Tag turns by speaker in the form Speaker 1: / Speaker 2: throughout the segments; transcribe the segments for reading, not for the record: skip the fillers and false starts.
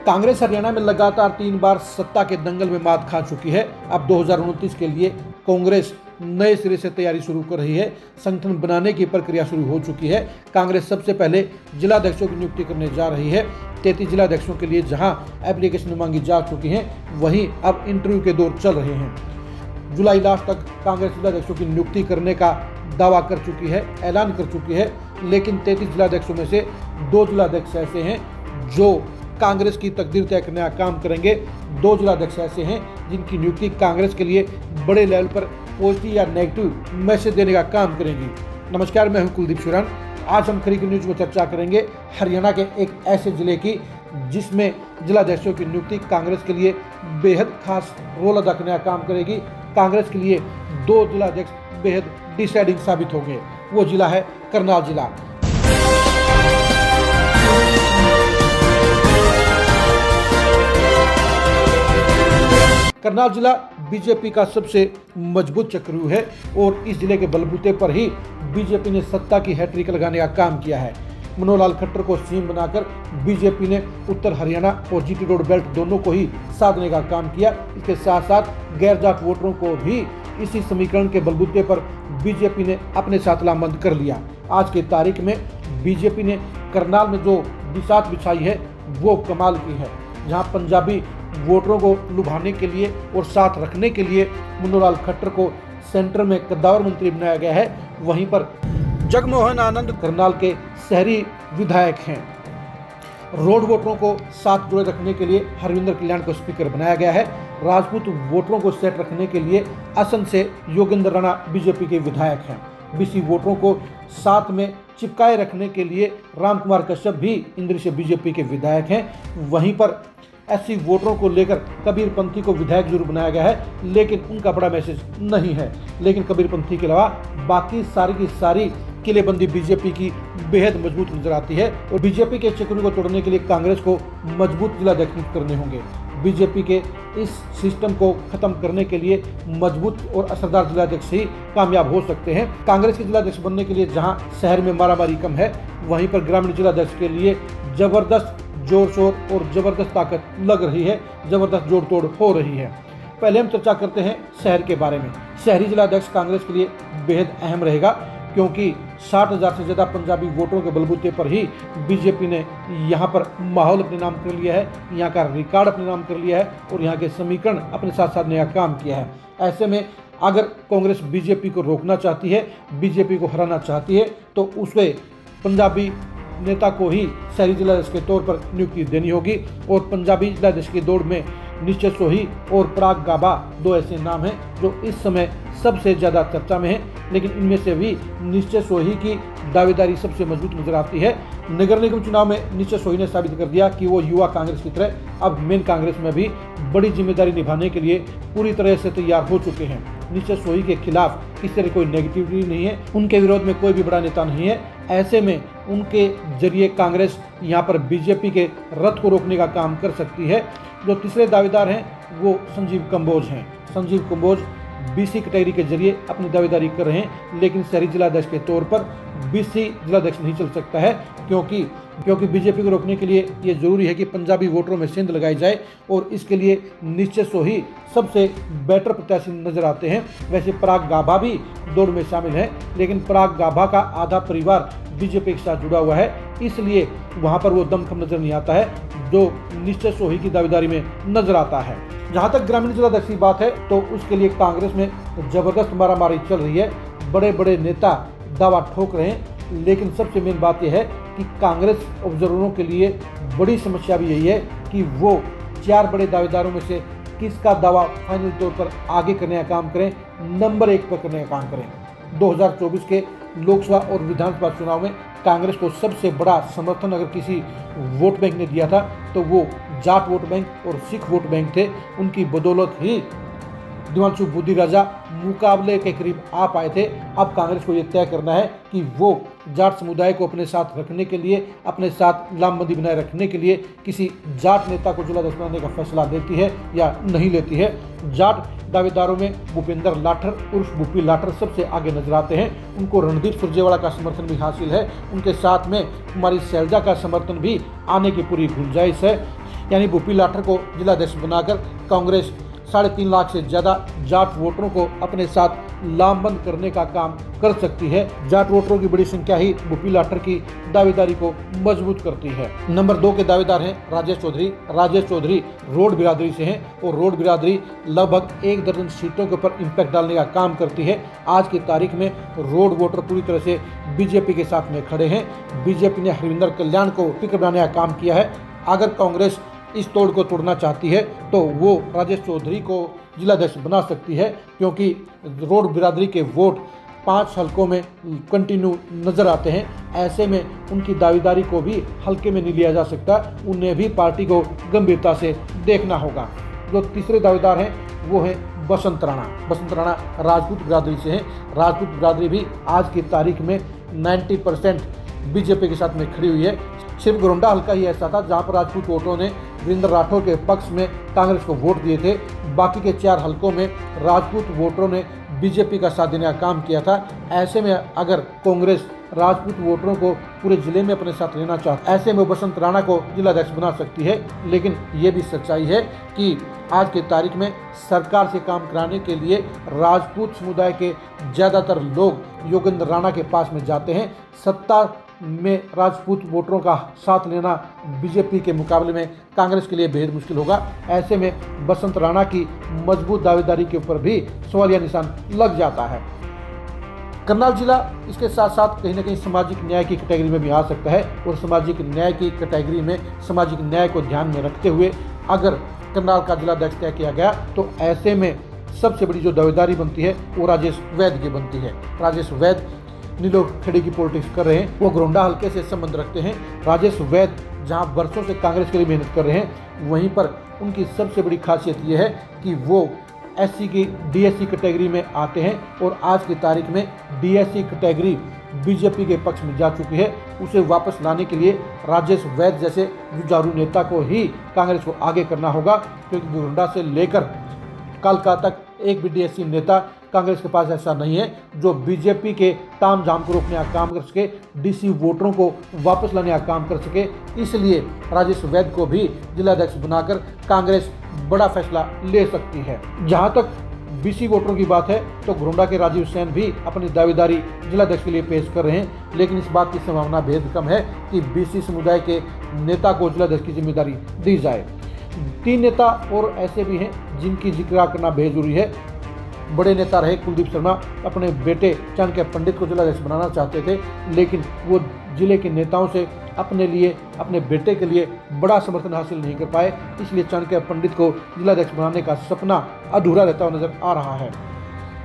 Speaker 1: कांग्रेस हरियाणा में लगातार 3 बार सत्ता के दंगल में मात खा चुकी है। अब 2029 के लिए कांग्रेस नए सिरे से तैयारी शुरू कर रही है। संगठन बनाने की प्रक्रिया शुरू हो चुकी है। कांग्रेस सबसे पहले जिलाध्यक्षों की नियुक्ति करने जा रही है। 33 जिलाध्यक्षों के लिए जहां एप्लीकेशन मांगी जा चुकी हैं, वहीं अब इंटरव्यू के दौर चल रहे हैं। जुलाई लास्ट तक कांग्रेस जिलाध्यक्षों की नियुक्ति करने का दावा कर चुकी है, ऐलान कर चुकी है। लेकिन 33 जिलाध्यक्षों में से 2 जिलाध्यक्ष ऐसे हैं जो कांग्रेस की तकदीर तय करने का काम करेंगे। 2 जिलाध्यक्ष ऐसे हैं जिनकी नियुक्ति कांग्रेस के लिए बड़े लेवल पर पॉजिटिव या नेगेटिव मैसेज देने का काम करेंगी। नमस्कार, मैं हूं कुलदीप शिवरान। आज हम खरी की न्यूज में चर्चा करेंगे हरियाणा के एक ऐसे जिले की जिसमें जिलाध्यक्षों की नियुक्ति कांग्रेस के लिए बेहद खास रोल अदा करने का काम करेगी। कांग्रेस के लिए 2 जिलाध्यक्ष बेहद डिसाइडिंग साबित होंगे। वो जिला है करनाल जिला। करनाल जिला बीजेपी का सबसे मजबूत चक्रव्यूह है और इस जिले के बलबूते पर ही बीजेपी ने सत्ता की हैट्रिक लगाने का काम किया है। मनोहर लाल खट्टर को सीएम बनाकर बीजेपी ने उत्तर हरियाणा और जीटी रोड बेल्ट दोनों को ही साधने का काम किया। इसके साथ साथ गैर जाट वोटरों को भी इसी समीकरण के बलबूते पर बीजेपी ने अपने साथ लामबंद कर लिया। आज की तारीख में बीजेपी ने करनाल में जो बिसात बिछाई है वो कमाल की है। जहां पंजाबी वोटरों को लुभाने के लिए और साथ रखने के लिए मनोहर लाल खट्टर को सेंटर में कद्दावर मंत्री बनाया गया है, वहीं पर जगमोहन आनंद करनाल के शहरी विधायक हैं। रोड वोटरों को साथ जुड़े रखने के लिए हरविंदर कल्याण को स्पीकर बनाया गया है। राजपूत वोटरों को सेट रखने के लिए असम से योगेंद्र राणा बीजेपी के विधायक हैं। बीसी वोटरों को साथ में चिपकाए रखने के लिए राम कुमार कश्यप भी इंद्री से बीजेपी के विधायक हैं। वहीं पर एससी वोटरों को लेकर कबीरपंथी को विधायक जरूर बनाया गया है, लेकिन उनका बड़ा मैसेज नहीं है। लेकिन कबीरपंथी के अलावा बाकी सारी की सारी किलेबंदी बीजेपी की बेहद मजबूत नजर आती है और बीजेपी के चक्र को तोड़ने के लिए कांग्रेस को मजबूत जिलाध्यक्ष नियुक्त करने होंगे। बीजेपी के इस सिस्टम को खत्म करने के लिए मजबूत और असरदार जिलाध्यक्ष ही कामयाब हो सकते हैं। कांग्रेस के जिलाध्यक्ष बनने के लिए जहां शहर में मारामारी कम है, वहीं पर ग्रामीण जिलाध्यक्ष के लिए जबरदस्त जोर शोर और जबरदस्त ताकत लग रही है, जबरदस्त जोड़ तोड़ हो रही है। पहले हम चर्चा करते हैं शहर के बारे में। शहरी जिलाध्यक्ष कांग्रेस के लिए बेहद अहम रहेगा, क्योंकि 60,000 से ज़्यादा पंजाबी वोटरों के बलबूते पर ही बीजेपी ने यहाँ पर माहौल अपने नाम कर लिया है, यहाँ का रिकॉर्ड अपने नाम कर लिया है और यहाँ के समीकरण अपने साथ साधने का काम किया है। ऐसे में अगर कांग्रेस बीजेपी को रोकना चाहती है, बीजेपी को हराना चाहती है, तो उसे पंजाबी नेता को ही शहरी जिलाध्यक्ष के तौर पर नियुक्ति देनी होगी। और पंजाबी जिलाध्यक्ष की दौड़ में निश्चय सोही और पराग गाबा 2 ऐसे नाम हैं जो इस समय सबसे ज़्यादा चर्चा में हैं। लेकिन इनमें से भी निश्चय सोही की दावेदारी सबसे मजबूत नजर आती है। नगर निगम चुनाव में निश्चय सोही ने साबित कर दिया कि वो युवा कांग्रेस की तरह अब मेन कांग्रेस में भी बड़ी जिम्मेदारी निभाने के लिए पूरी तरह से तैयार हो चुके हैं। निश्चय सोही के खिलाफ इस तरह कोई नेगेटिविटी नहीं है, उनके विरोध में कोई भी बड़ा नेता नहीं है। ऐसे में उनके जरिए कांग्रेस यहाँ पर बीजेपी के रथ को रोकने का काम कर सकती है। जो तीसरे दावेदार हैं वो संजीव कंबोज हैं। संजीव कंबोज बीसी कैटेगरी के जरिए अपनी दावेदारी कर रहे हैं, लेकिन शहरी जिलाध्यक्ष के तौर पर बीसी जिलाध्यक्ष नहीं चल सकता है, क्योंकि बीजेपी को रोकने के लिए ये जरूरी है कि पंजाबी वोटरों में सेंध लगाई जाए और इसके लिए निश्चय सोही सबसे बेटर प्रत्याशी नजर आते हैं। वैसे पराग गाभा भी दौड़ में शामिल है, लेकिन पराग गाभा का आधा परिवार बीजेपी के साथ जुड़ा हुआ है, इसलिए वहां पर वो दमखम नजर नहीं आता है जो निश्चय सोही की दावेदारी में नजर आता है। जहां तक ग्रामीण जिलाध्यक्ष की बात है, तो उसके लिए कांग्रेस में जबरदस्त मारामारी चल रही है। बड़े बड़े नेता दावा ठोक रहे हैं, लेकिन सबसे मेन बात यह है कि कांग्रेस ऑब्जर्वरों के लिए बड़ी समस्या भी यही है कि वो 4 बड़े दावेदारों में से किसका दावा फाइनल तौर पर आगे करने का काम करें, नंबर 1 पर करने का काम करें। 2024 के लोकसभा और विधानसभा चुनाव में कांग्रेस को सबसे बड़ा समर्थन अगर किसी वोट बैंक ने दिया था तो वो जाट वोट बैंक और सिख वोट बैंक थे। उनकी बदौलत ही दिवांशु बुद्धि राजा मुकाबले के करीब आ पाए थे। अब कांग्रेस को यह तय करना है कि वो जाट समुदाय को अपने साथ रखने के लिए, अपने साथ लामबंदी बनाए रखने के लिए किसी जाट नेता को जिलाध्यक्ष बनाने का फैसला लेती है या नहीं लेती है। जाट दावेदारों में भूपेंद्र लाठर उर्फ भूपी लाठर सबसे आगे नजर आते हैं। उनको रणदीप सुरजेवाला का समर्थन भी हासिल है। उनके साथ में कुमारी शैलजा का समर्थन भी आने की पूरी गुंजाइश है। यानी भूपी लाठर को जिलाध्यक्ष बनाकर कांग्रेस 3.5 लाख से ज्यादा जाट वोटरों को अपने साथ लामबंद करने का काम कर सकती है। जाट वोटरों की बड़ी संख्या ही भूपी लाठर की दावेदारी को मजबूत करती है। नंबर 2 के दावेदार हैं राजेश चौधरी। राजेश चौधरी रोड बिरादरी से हैं और रोड बिरादरी लगभग 1 दर्जन सीटों के ऊपर इम्पैक्ट डालने का काम करती है। आज की तारीख में रोड वोटर पूरी तरह से बीजेपी के साथ में खड़े हैं। बीजेपी ने हरविंदर कल्याण को टिकट बनाने का काम किया है। अगर कांग्रेस इस तोड़ को तोड़ना चाहती है तो वो राजेश चौधरी को जिलाध्यक्ष बना सकती है, क्योंकि रोड बिरादरी के वोट 5 हलकों में कंटिन्यू नजर आते हैं। ऐसे में उनकी दावेदारी को भी हल्के में नहीं लिया जा सकता, उन्हें भी पार्टी को गंभीरता से देखना होगा। जो तीसरे दावेदार हैं वो है बसंत राणा। बसंत राणा राजपूत बिरादरी से हैं। राजपूत बिरादरी भी आज की तारीख में 90% बीजेपी के साथ में खड़ी हुई है। सिर्फ गोरंडा हल्का ही ऐसा था जहां पर राजपूत वोटरों ने वीरेंद्र राठौर के पक्ष में कांग्रेस को वोट दिए थे। बाकी के 4 हलकों में राजपूत वोटरों ने बीजेपी का साथ देने का काम किया था। ऐसे में अगर कांग्रेस राजपूत वोटरों को पूरे जिले में अपने साथ लेना चाहती है, ऐसे में बसंत राणा को जिलाध्यक्ष बना सकती है। लेकिन ये भी सच्चाई है कि आज की तारीख में सरकार से काम कराने के लिए राजपूत समुदाय के ज़्यादातर लोग योगेंद्र राणा के पास में जाते हैं। सत्ता में राजपूत वोटरों का साथ लेना बीजेपी के मुकाबले में कांग्रेस के लिए बेहद मुश्किल होगा। ऐसे में बसंत राणा की मजबूत दावेदारी के ऊपर भी सवालिया निशान लग जाता है। करनाल जिला इसके साथ साथ कहीं ना कहीं सामाजिक न्याय की कैटेगरी में भी आ सकता है और सामाजिक न्याय की कैटेगरी में सामाजिक न्याय को ध्यान में रखते हुए अगर करनाल का जिलाध्यक्ष तय किया गया तो ऐसे में सबसे बड़ी जो दावेदारी बनती है वो राजेश वैद की बनती है। राजेश वैद नीलो खेड़ी की पॉलिटिक्स कर रहे हैं, वो गोरंडा हल्के से संबंध रखते हैं। राजेश वैद जहां वर्षों से कांग्रेस के लिए मेहनत कर रहे हैं, वहीं पर उनकी सबसे बड़ी खासियत यह है कि वो एससी की डीएससी कैटेगरी में आते हैं और आज की तारीख में डीएससी कैटेगरी बीजेपी के पक्ष में जा चुकी है। उसे वापस लाने के लिए राजेश वैद जैसे जुझारू नेता को ही कांग्रेस को आगे करना होगा, क्योंकि गोरंडा से लेकर कालका तक एक भी डीएससी नेता कांग्रेस के पास ऐसा नहीं है जो बीजेपी के ताम झाम को रोकने का काम कर सके, डीसी वोटरों को वापस लाने का काम कर सके। इसलिए राजेश वैद को भी जिलाध्यक्ष बनाकर कांग्रेस बड़ा फैसला ले सकती है। जहां तक बीसी वोटरों की बात है तो गोरंडा के राजीव सेन भी अपनी दावेदारी जिलाध्यक्ष के लिए पेश कर रहे हैं, लेकिन इस बात की संभावना बेहद कम है कि बीसी समुदाय के नेता को जिलाध्यक्ष की जिम्मेदारी दी जाए। 3 नेता और ऐसे भी हैं जिनकी जिक्र करना बेहद जरूरी है। बड़े नेता रहे कुलदीप शर्मा, अपने बेटे चाणक्य पंडित को जिलाध्यक्ष बनाना चाहते थे, लेकिन वो जिले के नेताओं से अपने लिए, अपने बेटे के लिए बड़ा समर्थन हासिल नहीं कर पाए, इसलिए चाणक्य पंडित को जिलाध्यक्ष बनाने का सपना अधूरा रहता हुआ नजर आ रहा है।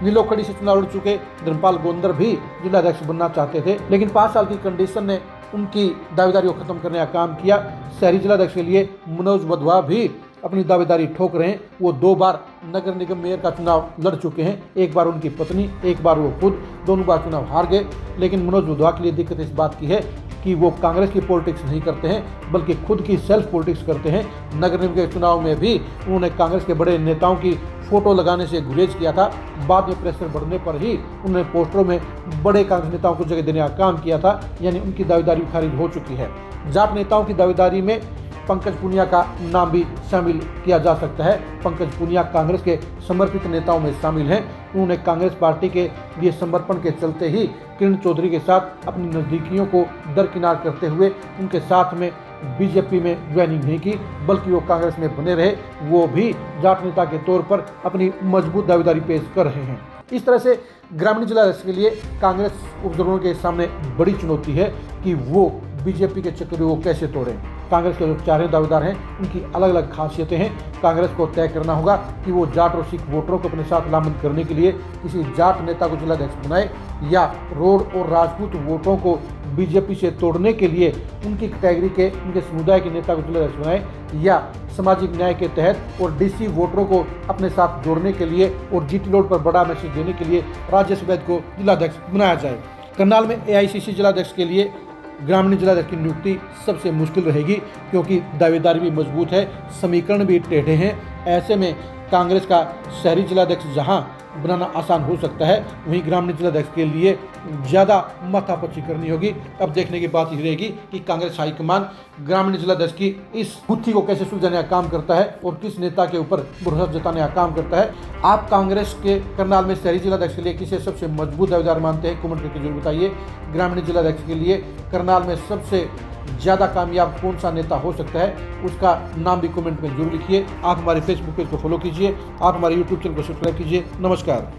Speaker 1: नीलोखड़ी से चुनाव लड़ चुके धर्मपाल गोंदर भी जिलाध्यक्ष बनना चाहते थे, लेकिन 5 साल की कंडीशन ने उनकी दावेदारी को खत्म करने का काम किया। शहरी जिलाध्यक्ष के लिए मनोज वधवा भी अपनी दावेदारी ठोक रहे हैं। वो 2 बार नगर निगम मेयर का चुनाव लड़ चुके हैं, एक बार उनकी पत्नी, एक बार वो खुद, दोनों बार चुनाव हार गए। लेकिन मनोज वधवा के लिए दिक्कत इस बात की है कि वो कांग्रेस की पॉलिटिक्स नहीं करते हैं, बल्कि खुद की सेल्फ पॉलिटिक्स करते हैं। नगर निगम के चुनाव में भी उन्होंने कांग्रेस के बड़े नेताओं की फोटो लगाने से गुरेज किया था। बाद में प्रेशर बढ़ने पर ही उन्होंने पोस्टरों में बड़े कांग्रेस नेताओं को जगह देने का काम किया था, यानी उनकी दावेदारी खारिज हो चुकी है। जाट नेताओं की दावेदारी में पंकज पुनिया का नाम भी शामिल किया जा सकता है। पंकज पुनिया कांग्रेस के समर्पित नेताओं में शामिल हैं। उन्होंने कांग्रेस पार्टी के लिए समर्पण के चलते ही किरण चौधरी के साथ अपनी नज़दीकियों को दरकिनार करते हुए उनके साथ में बीजेपी में ज्वाइनिंग नहीं की, बल्कि वो कांग्रेस में बने रहे। वो भी जाट नेता के तौर पर अपनी मजबूत दावेदारी पेश कर रहे हैं। इस तरह से ग्रामीण जिला के लिए कांग्रेस उपद्रवों के सामने बड़ी चुनौती है कि वो बीजेपी के चक्कर को कैसे तोड़ें। कांग्रेस के जो 4 दावेदार हैं उनकी अलग अलग खासियतें हैं। कांग्रेस को तय करना होगा कि वो जाट और सिख वोटरों को अपने साथ लामबंद करने के लिए किसी जाट नेता को जिलाध्यक्ष बनाए, या रोड और राजपूत वोटरों को बीजेपी से तोड़ने के लिए उनकी कैटेगरी के, उनके समुदाय के नेता को जिलाध्यक्ष बनाए, या सामाजिक न्याय के तहत और डीसी वोटरों को अपने साथ जोड़ने के लिए और जीटी रोड पर बड़ा मैसेज देने के लिए राजेश वैद को जिलाध्यक्ष बनाया जाए। करनाल में एआईसीसी जिलाध्यक्ष के लिए ग्रामीण जिलाध्यक्ष की नियुक्ति सबसे मुश्किल रहेगी, क्योंकि दावेदारी भी मजबूत है, समीकरण भी टेढ़े हैं। ऐसे में कांग्रेस का शहरी जिलाध्यक्ष जहां बनाना आसान हो सकता है, वहीं ग्रामीण जिलाध्यक्ष के लिए ज़्यादा माथापच्ची करनी होगी। अब देखने की बात ये रहेगी कि कांग्रेस हाईकमान ग्रामीण जिलाध्यक्ष की इस गुत्थी को कैसे सुलझाने का काम करता है और किस नेता के ऊपर भरोसा जताने का काम करता है। आप कांग्रेस के करनाल में शहरी जिलाध्यक्ष के लिए किसे सबसे मजबूत दावेदार मानते हैं, कमेंट करके जरूर बताइए। ग्रामीण जिलाध्यक्ष के लिए करनाल में सबसे ज़्यादा कामयाब कौन सा नेता हो सकता है, उसका नाम भी कमेंट में जरूर लिखिए। आप हमारे फेसबुक पेज को फॉलो कीजिए, आप हमारे यूट्यूब चैनल को सब्सक्राइब कीजिए। नमस्कार।